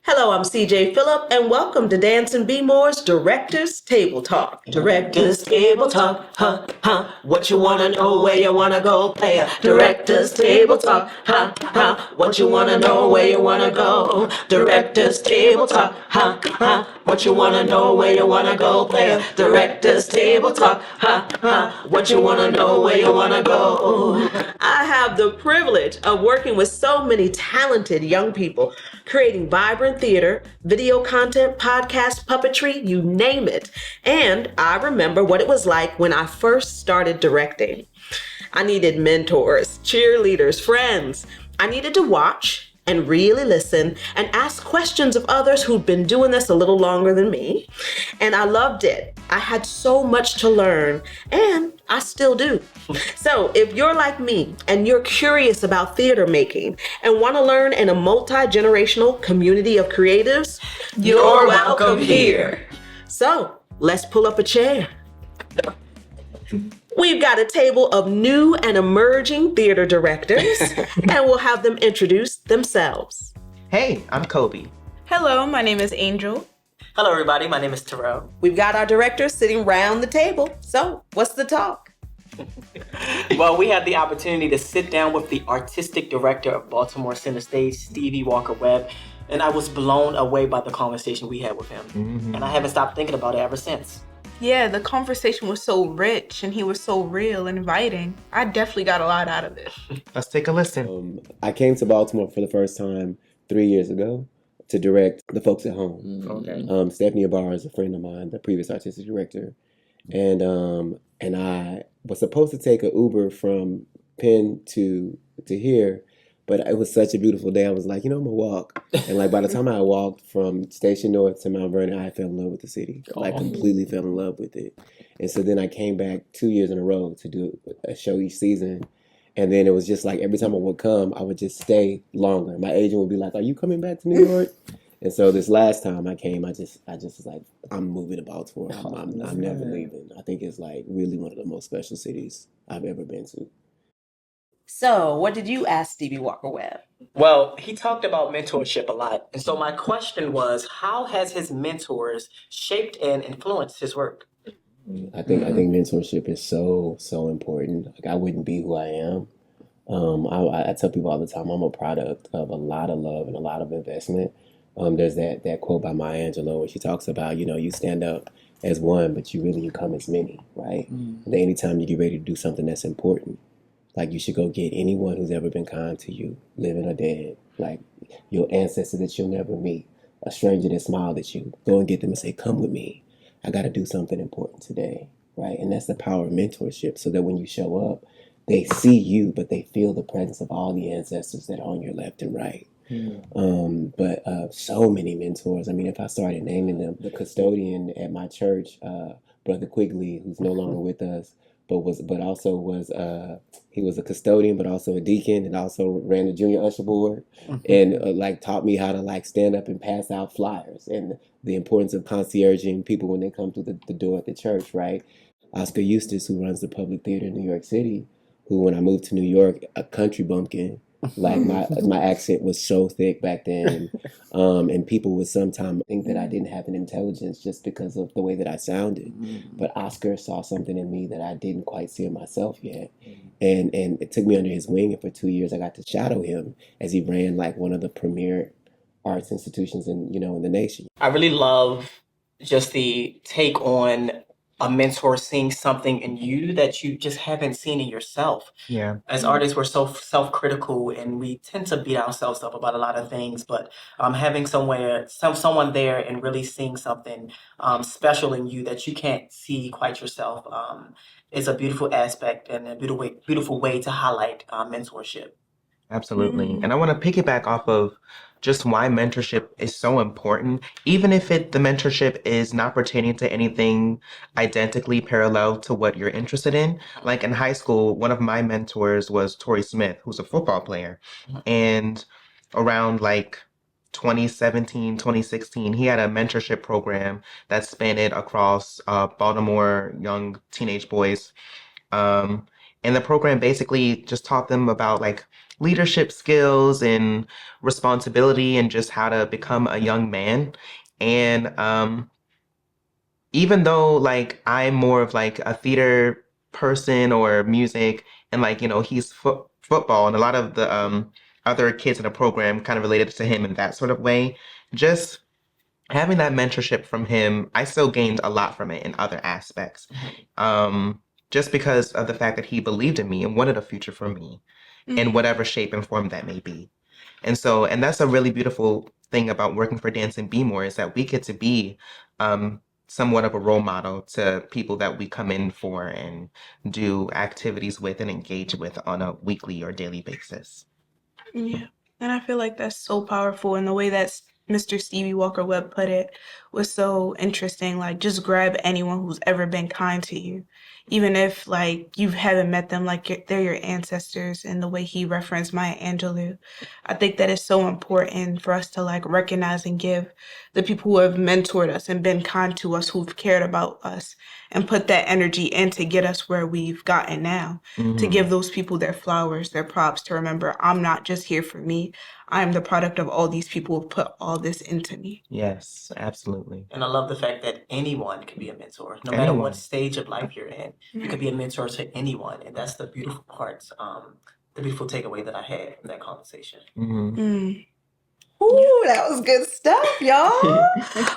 Hello, I'm CJ Phillip, and welcome to Dancing Bmore's Directors Table Talk. Directors Table Talk, huh, huh. What you wanna know, where you wanna go, player. Directors Table Talk, huh, huh. What you wanna know, where you wanna go. Directors Table Talk, huh, huh. What you wanna know, where you wanna go, player. Directors Table Talk, huh, huh. What you wanna know, where you wanna go. I have the privilege of working with so many talented young people, creating vibrant theater, video content, podcast, puppetry, you name it. And I remember what it was like when I first started directing. I needed mentors, cheerleaders, friends. I needed to watch and really listen and ask questions of others who'd been doing this a little longer than me. And I loved it. I had so much to learn, and I still do. So if you're like me and you're curious about theater making and want to learn in a multi-generational community of creatives, you're welcome here. So let's pull up a chair. We've got a table of new and emerging theater directors, and we'll have them introduce themselves. Hey, I'm Kobe. Hello, my name is Angel. Hello, everybody. My name is Terrell. We've got our directors sitting round the table. So what's the talk? Well, we had the opportunity to sit down with the artistic director of Baltimore Center Stage, Stevie Webb, and I was blown away by the conversation we had with him. And I haven't stopped thinking about it ever since. Yeah, the conversation was so rich and he was so real and inviting. I definitely got a lot out of it. Let's take a listen. I came to Baltimore for the first time 3 years ago to direct The Folks at Home. Okay. Stephanie Ibarra is a friend of mine, the previous artistic director. And I was supposed to take an Uber from Penn to here, but it was such a beautiful day. I was like, I'm gonna walk. And like by the time I walked from Station North to Mount Vernon, I fell in love with the city. Like completely fell in love with it. And so then I came back 2 years in a row to do a show each season. And then it was just like every time I would come, I would just stay longer. My agent would be like, "Are you coming back to New York?" And so this last time I came, I just was like, I'm moving to Baltimore. I'm never leaving. I think it's like really one of the most special cities I've ever been to. So what did you ask Stevie Webb? Well, he talked about mentorship a lot. And so my question was, how has his mentors shaped and influenced his work? I think mentorship is so important. Like I wouldn't be who I am. I tell people all the time, I'm a product of a lot of love and a lot of investment. There's that quote by Maya Angelou where she talks about, you stand up as one, but you come as many, right? And anytime you get ready to do something that's important, like you should go get anyone who's ever been kind to you, living or dead, like your ancestor that you'll never meet, a stranger that smiled at you. Go and get them and say, "Come with me. I got to do something important today," right? And that's the power of mentorship, so that when you show up, they see you, but they feel the presence of all the ancestors that are on your left and right. But so many mentors. I mean, if I started naming them, the custodian at my church, Brother Quigley, who's no longer with us, but also was he was a custodian, but also a deacon, and also ran the junior usher board, and like taught me how to like stand up and pass out flyers and the importance of concierging people when they come through the door at the church, right? Oscar Eustace, who runs the public theater in New York City, who when I moved to New York, a country bumpkin. Like my accent was so thick back then, and people would sometimes think that I didn't have an intelligence just because of the way that I sounded. But Oscar saw something in me that I didn't quite see in myself yet, and it took me under his wing. And for 2 years, I got to shadow him as he ran like one of the premier arts institutions in the nation. I really love just the take on a mentor seeing something in you that you just haven't seen in yourself. Yeah. As artists, we're so self-critical and we tend to beat ourselves up about a lot of things, but having someone there and really seeing something special in you that you can't see quite yourself is a beautiful aspect and a beautiful way to highlight mentorship. Absolutely. And I want to piggyback off of just why mentorship is so important, even if the mentorship is not pertaining to anything identically parallel to what you're interested in. Like in high school, one of my mentors was Torrey Smith, who's a football player. And around like 2017, 2016, he had a mentorship program that spanned across Baltimore young teenage boys. And the program basically just taught them about like leadership skills and responsibility and just how to become a young man. And even though like I'm more of like a theater person or music, and like, you know, he's football, and a lot of the other kids in the program kind of related to him in that sort of way, just having that mentorship from him, I still gained a lot from it in other aspects. Just because of the fact that he believed in me and wanted a future for me in whatever shape and form that may be. And so, and that's a really beautiful thing about working for Dance and Bmore, is that we get to be somewhat of a role model to people that we come in for and do activities with and engage with on a weekly or daily basis. Yeah. And I feel like that's so powerful. And the way that Mr. Stevie Walker Webb put it was so interesting. Like, just grab anyone who's ever been kind to you. Even if, like, you haven't met them, like, they're your ancestors. And the way he referenced Maya Angelou, I think that is so important for us to, like, recognize and give the people who have mentored us and been kind to us, who've cared about us, and put that energy in to get us where we've gotten now. To give those people their flowers, their props, to remember I'm not just here for me. I'm the product of all these people who put all this into me. Yes, absolutely. And I love the fact that anyone can be a mentor, no matter what stage of life you're in. You can be a mentor to anyone, and that's the beautiful part, the beautiful takeaway that I had from that conversation. Ooh, that was good stuff, y'all.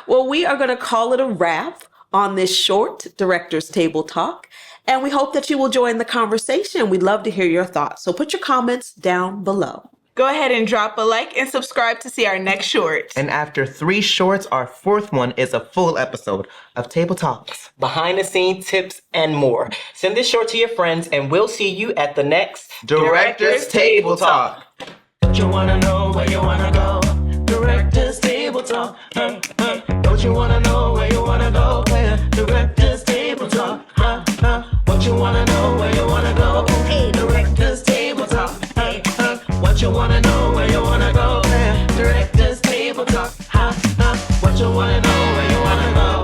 Well, we are going to call it a wrap on this short Director's Table Talk, and we hope that you will join the conversation. We'd love to hear your thoughts, so put your comments down below. Go ahead and drop a like and subscribe to see our next short. And after 3 shorts, our 4th one is a full episode of Table Talks. Behind the scenes tips and more. Send this short to your friends, and we'll see you at the next Director's Table Talk. Don't you wanna know where you wanna go? Director's Table Talk. Don't you wanna know where you wanna go? Director's Table Talk. What you wanna know where you wanna go? Hey, Director's Table Talk. What you wanna know where you wanna go? Director's Table Talk. What you wanna know where you wanna go?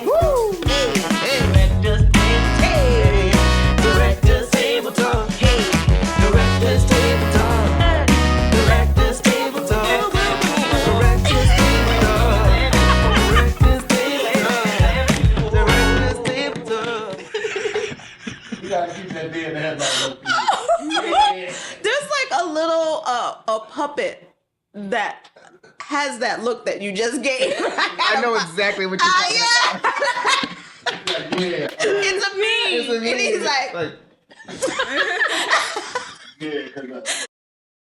Woo! Director's Table Talk. Director's Table Talk. Director's Table Talk. Director's Table Talk. Director's Table Talk. You gotta keep that being there. There's like a little a puppet that has that look that you just gave. I know exactly what you're talking about. Yeah. It's a meme. It's a meme. And he's like Yeah, 'cause